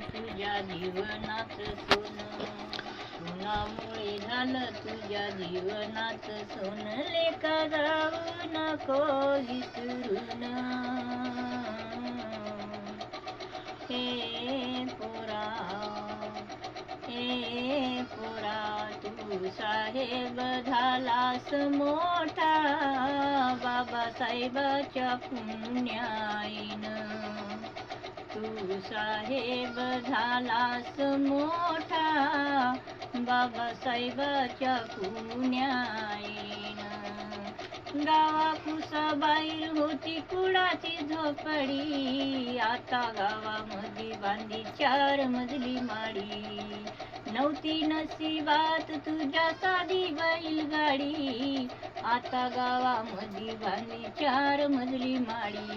तुझ्या जीवनात सोनं, कुणामुळे झालं तुझ्या जीवनात सोनं, लेका जाऊ नको विसरून. हे पोरा, हे पोरा, तू साहेब झालास मोठा, बाबासाहेबाच्या पुण्याईनं. तू साहेब झालास मोठा, बाबासाहेबाच्या पुण्याईनं. गावाकुसाबाहेर होती कुडाची झोपडी, आता गावामध्ये बांधली 4 मजली माडी. नव्हती नशिबात तुझ्या साधी बैलगाडी, आता गावामध्ये बांधली 4 मजली माडी.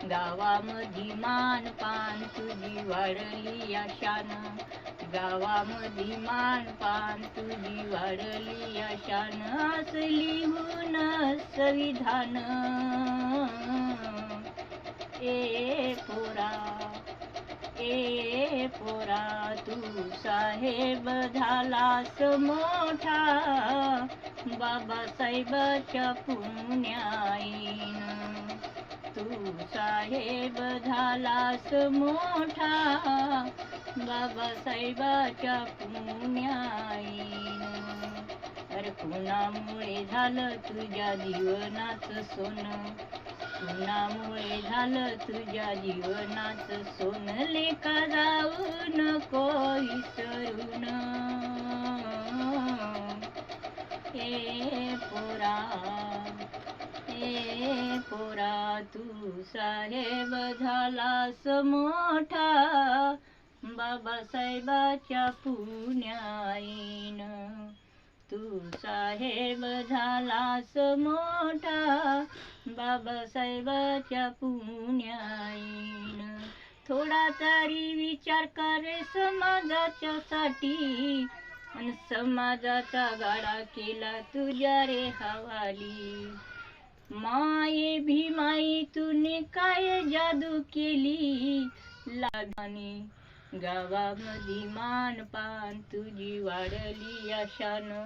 गावामध्ये मानपान तुझी वाढली आशानं, गावामध्ये मानपान तुझी वाढली आशानं. असली गुण संविधान, ए पोरा, ए पोरा, तू साहेब झालास मोठा, बाबासाहेबाच्या पुण्याईनं. तू साहेब झालास मोठा, बाबासाहेबाच्या पुण्याईनं. अरे कुणामुळे झालं तुझ्या जीवनाचं सोनं, कुणामुळे झालं तुझ्या जीवनाचं सोनं, लेका जाऊ नको विसरून. ए पोरा, ए पोरा, तू साहेब झालास मोठा, बाबासाहेबाच्या पुण्याईनं. तू साहेब झालास मोठा, बाबासाहेबाच्या पुण्याईनं. थोडा तरी विचार कर समाजाच्या साठी, अन समाजाचा गाडा केला तुझ्या रे हवाली. माये भीमाई तूने काय जादू केली, लाडाने गावामध्ये मानपान तुझी वाढली आशानं,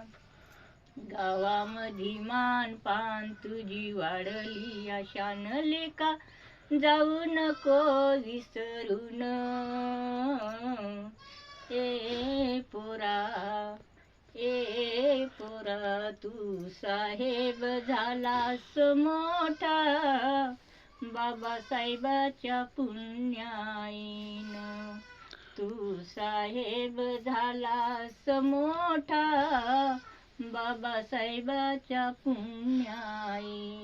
गावामध्ये मानपान तुझी वाढली आशानं. लेका जाऊ नको विसरून. ए पोरा, ए पोरा, तू साहेब झालास मोठा, बाबासाहेबाच्या पुण्याईनं. तू साहेब झालास मोठा, बाबासाहेबाच्या पुण्याईनं.